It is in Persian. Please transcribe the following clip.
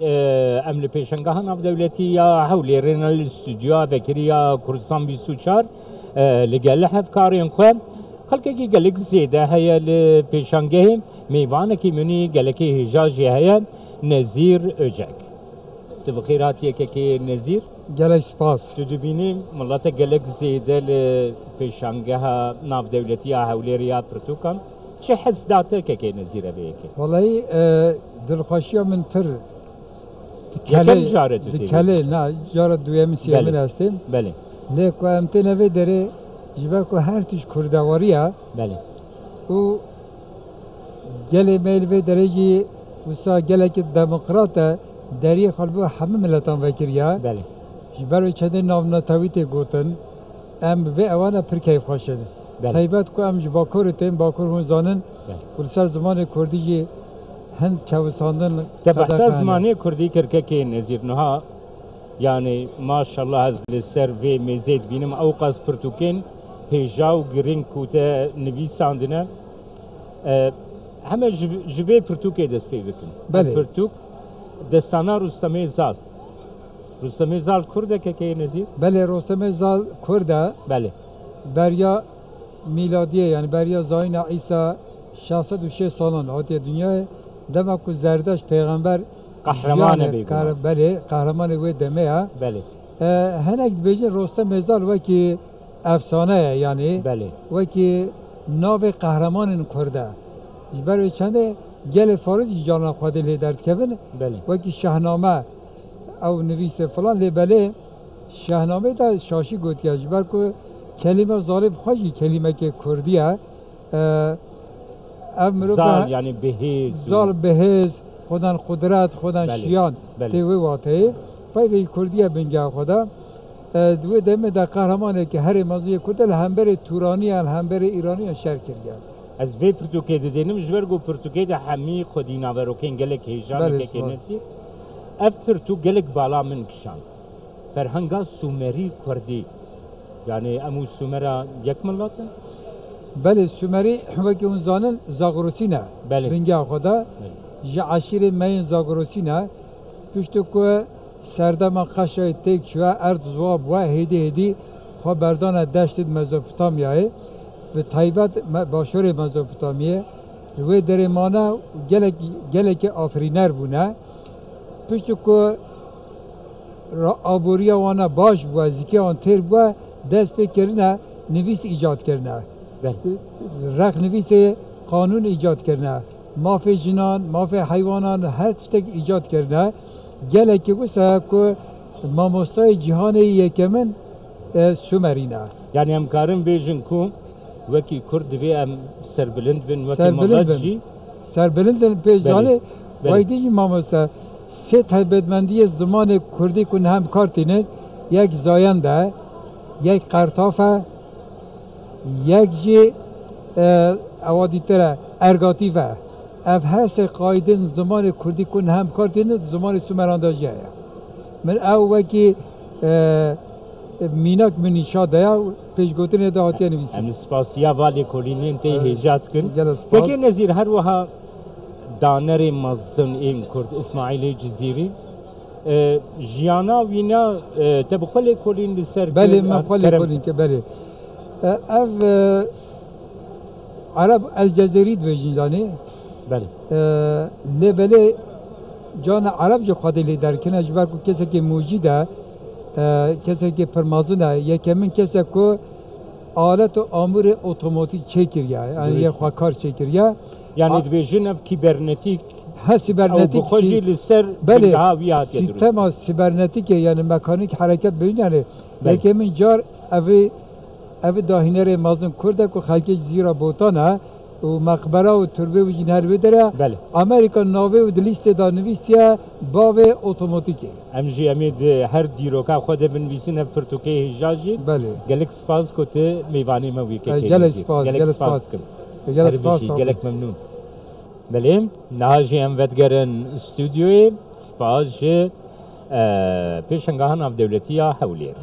ام لپیشنگاه ناف دولتی یا حولی رینال استودیو بکریا کردستان 24 لگل هفکارین خو خلقی که گلک زیده هیا لپیشنگاه میوانه که منی گلکی هجاجی هیا نظیر اجاک تو بخیراتی که نظیر گلک سپاس تو دبینی ملت گلک زیده لپیشنگاه ناف دولتی یا حولی ریاد پرتوکان چه حس داته که نظیره بیکی والله دلخوشی من تر یکم جاره تو کله نه جاره دویمی سیامین هستیم بله لیکو امتی نوی داره جبه که هر تیش کردواریه بله و گله میلوی داره جی وسا گله که دموکراته داری خلبو همه ملتان وکریه بله جبه چند ناو نتاویت گوتن ام و اوانه پر کیف خوشن تایبت که ام باکور تیم باکور هون زانن کل سر زمان کردی جی هند چوساندن تبحث زمانی کردی کرکه که نظیر نها یعنی ماشاءالله از لسر و میزید بینم او قصد پرتوکین پیجاو گرین کوته نویساندنه همه جوی پرتوکی دست پی بکن بله پرتوک دستانا رستمی زال کرده که نظیر بله رستمی زال کرده بله بریا میلادیه یعنی بریا زاین عیسی 606 سالان آتی دنیای دما کو زردش پیغمبر قهرمان بله قهرمان و دمه بله هنگ بیجه رستم زال و کی افسانه یعنی بله و کی ناو قهرمان کرده برای چنده گل فارس جانا خود لی درد کبن بله و کی شاهنامه او نویس فلان لی بله شاهنامه تا شاشی گوت که جبر کو کلمه ظالم خوشی کلمه که کردیه زال یعنی بهیز زال بهیز خودن قدرت خودن بله. شیان بله. تیوی واته پای وی کردیه بنگه خدا دو دمه در قهرمانه که هر موضوع کدل هم بره تورانی هم بره ایرانی شهر کردن از وی پرتوکی دیدیم جورگو پرتوکی ده همی خودی ناوروکین گلک هیجانی که نسی اف پرتو گلک بالا من کشان فرهنگا سومری کردی یعنی امو سومرا یک ملاته بله سومری وکی اون زانن زاغروسی نه بله بنگه خدا جا عشیر مین زاغروسی نه پشتو که سردم قشای تک شوه ارد زواب و هدی خوا بردان دشت مزوپوتامیاه به تایبت باشور مزوپوتامیه و درمانه گلک آفرینر بونه پشتو که آبوریا وانا باش بوه زیکه آن تیر بوه دست پی کرنه نویس ایجاد کرنه رخ نویس قانون ایجاد کرنه مافی جنان مافی حیوانان هر تشتک ایجاد کرنه گله که بسه که ماموستای جهان یکمن سومرینه یعنی همکارم بیجن کو وکی کرد وی ام سربلند بین وکی ملاجی سربلند پیجانه وایدی ماموستا سه تایبتمندی زمان کردی کن هم کارتینه یک زاینده یک قرطافه یک جی اوادیتره ارگاتیفه اف هست قایدن زمان کردی کن هم کارتینه زمان سومرانداجی هیا من او وکی میناک منی شاده یا پیشگوتنه دا آتیا نویسی ام سپاسیا والی کلینین تی هجات کن یکی نظیر هر وها دانر مزن این کرد اسماعیل جزیری جیانا وینا تبخل کلین لسر بله مقبل کلین که بله اف عرب الجزیرید بیجین جانی بله لبله جان عرب جو خواهده لی در کنه جبر که کسی که موجوده کسی که پرمازنه یکمین کسی که آلت و آمور اتوماتیک چکریه یعنی یه خواهکار چکریه یعنی بیجین اف کیبرنتیک ها سیبرنتیک او بخوشی لسر بله سیستم سیبرنتیک یعنی مکانیک حرکت ببین یعنی یکمین جار اوی داهینر مازن کرده که خلکش زیرا بوتانه و مقبره و تربه و جنهر بدره بله امریکا ناوه و دلیست دا نویسیه باوه اتوماتیکه امجی امید هر دیروکا خود بنویسین پرتوکی هجاجی بله گلک سپاس کته میوانی موی که گلک سپاس گلک ممنون بله نهاجی ام ودگرن استودیوی سپاس پیشنگاهان اف دولتی حولیر